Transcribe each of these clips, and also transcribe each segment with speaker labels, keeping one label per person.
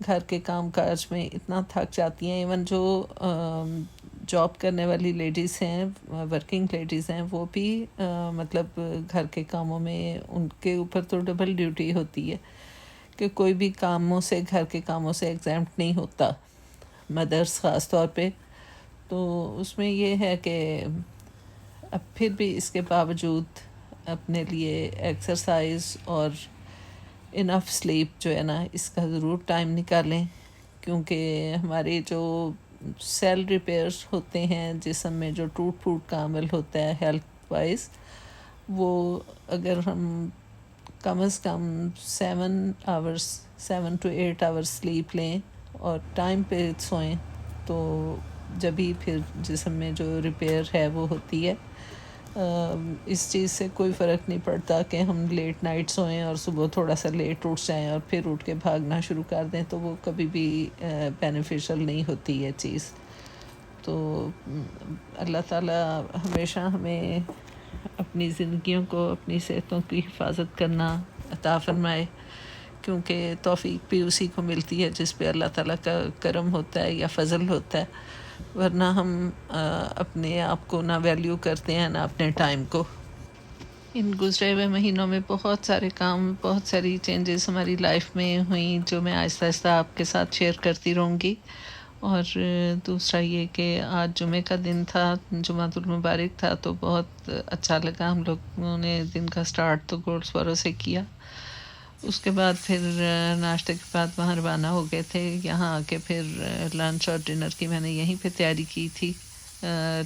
Speaker 1: گھر کے کام کاج میں اتنا تھک جاتی ہیں. ایون جو جاب کرنے والی لیڈیز ہیں، ورکنگ لیڈیز ہیں، وہ بھی مطلب گھر کے کاموں میں ان کے اوپر تو ڈبل ڈیوٹی ہوتی ہے کہ کوئی بھی کاموں سے، گھر کے کاموں سے ایگزیمپٹ نہیں ہوتا، مدرس خاص طور پہ. تو اس میں یہ ہے کہ اب پھر بھی اس کے باوجود اپنے لیے ایکسرسائز اور انف سلیپ جو ہے نا، اس کا ضرور ٹائم نکالیں، کیونکہ ہمارے جو سیل ریپیئرس ہوتے ہیں جسم میں، جو ٹوٹ پھوٹ کا عمل ہوتا ہے ہیلتھ وائز، وہ اگر ہم کم از کم 7 to 8 آورس سلیپ لیں اور ٹائم پہ سوئیں، تو جبھی پھر جسم میں جو ریپیئر ہے وہ ہوتی ہے. اس چیز سے کوئی فرق نہیں پڑتا کہ ہم لیٹ نائٹ سوئیں اور صبح تھوڑا سا لیٹ اٹھ جائیں اور پھر اٹھ کے بھاگنا شروع کر دیں، تو وہ کبھی بھی بینیفیشل نہیں ہوتی ہے چیز. تو اللہ تعالیٰ ہمیشہ ہمیں اپنی زندگیوں کو، اپنی صحتوں کی حفاظت کرنا عطا فرمائے، کیونکہ توفیق بھی اسی کو ملتی ہے جس پہ اللہ تعالیٰ کا کرم ہوتا ہے یا فضل ہوتا ہے، ورنہ ہم اپنے آپ کو نہ ویلیو کرتے ہیں، نہ اپنے ٹائم کو. ان گزرے ہوئے مہینوں میں بہت سارے کام، بہت ساری چینجز ہماری لائف میں ہوئیں، جو میں آہستہ آہستہ آپ کے ساتھ شیئر کرتی رہوں گی. اور دوسرا یہ کہ آج جمعہ کا دن تھا، جمعۃ المبارک تھا، تو بہت اچھا لگا. ہم لوگوں نے دن کا سٹارٹ تو گولڈسبورو سے کیا. اس کے بعد پھر ناشتے کے بعد وہاں روانہ ہو گئے تھے. یہاں آ کے پھر لنچ اور ڈنر کی میں نے یہیں پہ تیاری کی تھی.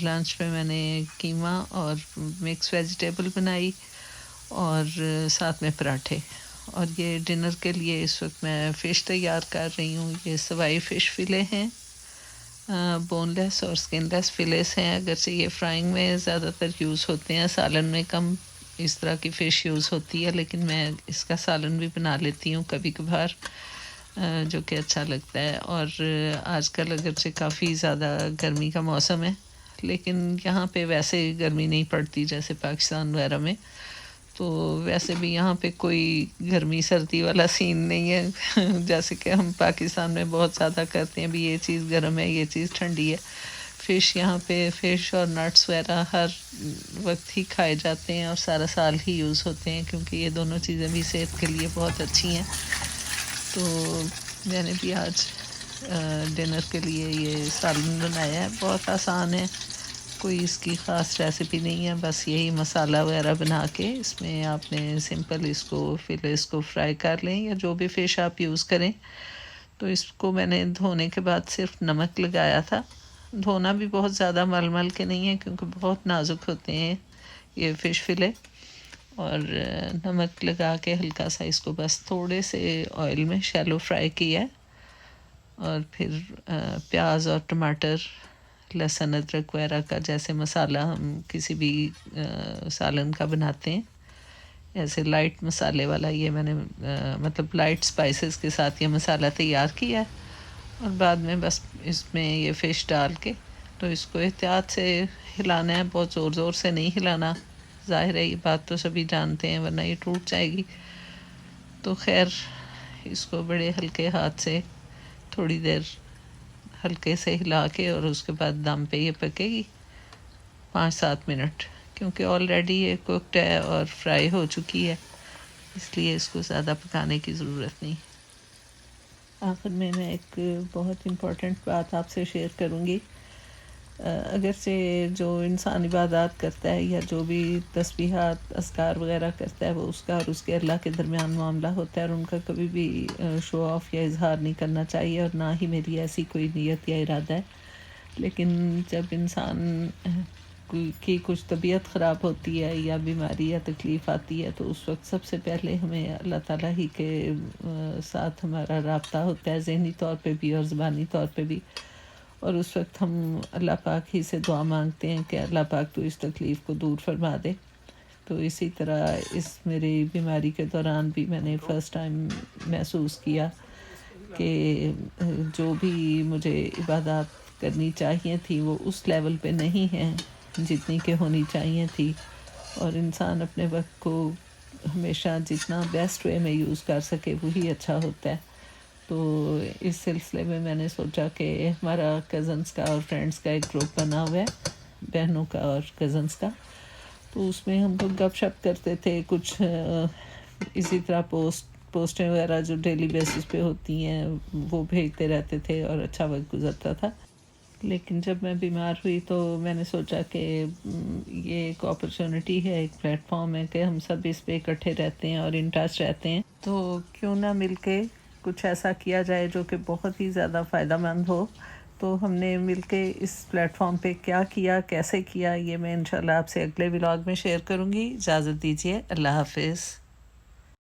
Speaker 1: لنچ میں میں نے قیمہ اور مکس ویجیٹیبل بنائی اور ساتھ میں پراٹھے. اور یہ ڈنر کے لیے اس وقت میں فش تیار کر رہی ہوں. یہ سوائی فش فلے ہیں، بون لیس اور سکن لیس فلیس ہیں. اگرچہ یہ فرائنگ میں زیادہ تر یوز ہوتے ہیں، سالن میں کم اس طرح کی فش یوز ہوتی ہے، لیکن میں اس کا سالن بھی بنا لیتی ہوں کبھی کبھار، جو کہ اچھا لگتا ہے. اور آج کل اگرچہ کافی زیادہ گرمی کا موسم ہے، لیکن یہاں پہ ویسے گرمی نہیں پڑتی جیسے پاکستان وغیرہ میں. تو ویسے بھی یہاں پہ کوئی گرمی سردی والا سین نہیں ہے جیسے کہ ہم پاکستان میں بہت زیادہ کرتے ہیں، بھی یہ چیز گرم ہے، یہ چیز ٹھنڈی ہے. فش یہاں پہ، فش اور نٹس وغیرہ ہر وقت ہی کھائے جاتے ہیں اور سارا سال ہی یوز ہوتے ہیں، کیونکہ یہ دونوں چیزیں بھی صحت کے لیے بہت اچھی ہیں. تو میں نے بھی آج ڈنر کے لیے یہ سالن بنایا ہے. بہت آسان ہے، کوئی اس کی خاص ریسیپی نہیں ہے، بس یہی مسالہ وغیرہ بنا کے اس میں آپ نے سمپل اس کو فلس کو فرائی کر لیں، یا جو بھی فش آپ یوز کریں. تو اس کو میں نے دھونے کے بعد صرف نمک لگایا تھا. دھونا بھی بہت زیادہ مل مل کے نہیں ہے، کیونکہ بہت نازک ہوتے ہیں یہ فش فلے. اور نمک لگا کے ہلکا سا اس کو بس تھوڑے سے آئل میں شیلو فرائی کیا ہے. اور پھر پیاز اور ٹماٹر، لہسن ادرک وغیرہ کا جیسے مسالہ ہم کسی بھی سالن کا بناتے ہیں، ایسے لائٹ مسالے والا یہ میں نے مطلب لائٹ سپائسز کے ساتھ یہ مسالہ تیار کیا ہے. اور بعد میں بس اس میں یہ فش ڈال کے تو اس کو احتیاط سے ہلانا ہے، بہت زور زور سے نہیں ہلانا. ظاہر ہے یہ بات تو سبھی جانتے ہیں، ورنہ یہ ٹوٹ جائے گی. تو خیر اس کو بڑے ہلکے ہاتھ سے تھوڑی دیر ہلکے سے ہلا کے، اور اس کے بعد دم پہ یہ پکے گی 5-7 منٹ، کیونکہ آلریڈی یہ کوکڈ ہے اور فرائی ہو چکی ہے، اس لیے اس کو زیادہ پکانے کی ضرورت نہیں. آخر میں ایک بہت امپورٹنٹ بات آپ سے شیئر کروں گی. اگرچہ جو انسان عبادات کرتا ہے یا جو بھی تسبیحات اذکار وغیرہ کرتا ہے، وہ اس کا اور اس کے اللہ کے درمیان معاملہ ہوتا ہے، اور ان کا کبھی بھی شو آف یا اظہار نہیں کرنا چاہیے، اور نہ ہی میری ایسی کوئی نیت یا ارادہ ہے. لیکن جب انسان کی کچھ طبیعت خراب ہوتی ہے یا بیماری یا تکلیف آتی ہے، تو اس وقت سب سے پہلے ہمیں اللہ تعالیٰ ہی کے ساتھ ہمارا رابطہ ہوتا ہے، ذہنی طور پہ بھی اور زبانی طور پہ بھی. اور اس وقت ہم اللہ پاک ہی سے دعا مانگتے ہیں کہ اللہ پاک تو اس تکلیف کو دور فرما دے. تو اسی طرح اس میری بیماری کے دوران بھی میں نے فرسٹ ٹائم محسوس کیا کہ جو بھی مجھے عبادات کرنی چاہیے تھی وہ اس لیول پہ نہیں ہیں جتنی کہ ہونی چاہیے تھی. اور انسان اپنے وقت کو ہمیشہ جتنا بیسٹ وے میں یوز کر سکے وہی اچھا ہوتا ہے. تو اس سلسلے میں میں نے سوچا کہ ہمارا کزنس کا اور فرینڈس کا ایک گروپ بنا ہوا ہے، بہنوں کا اور کزنس کا، تو اس میں ہم لوگ گپ شپ کرتے تھے. کچھ اسی طرح پوسٹیں وغیرہ جو ڈیلی بیسس پہ ہوتی ہیں وہ بھیجتے رہتے تھے اور اچھا وقت گزرتا تھا. لیکن جب میں بیمار ہوئی تو میں نے سوچا کہ یہ ایک اپرچونٹی ہے، ایک پلیٹ فارم ہے کہ ہم سب اس پہ اکٹھے رہتے ہیں اور ان ٹچ رہتے ہیں، تو کیوں نہ مل کے کچھ ایسا کیا جائے جو کہ بہت ہی زیادہ فائدہ مند ہو. تو ہم نے مل کے اس پلیٹ فارم پہ کیا کیا، کیسے کیا، یہ میں انشاءاللہ آپ سے اگلے ولاگ میں شیئر کروں گی. اجازت دیجیے، اللہ حافظ.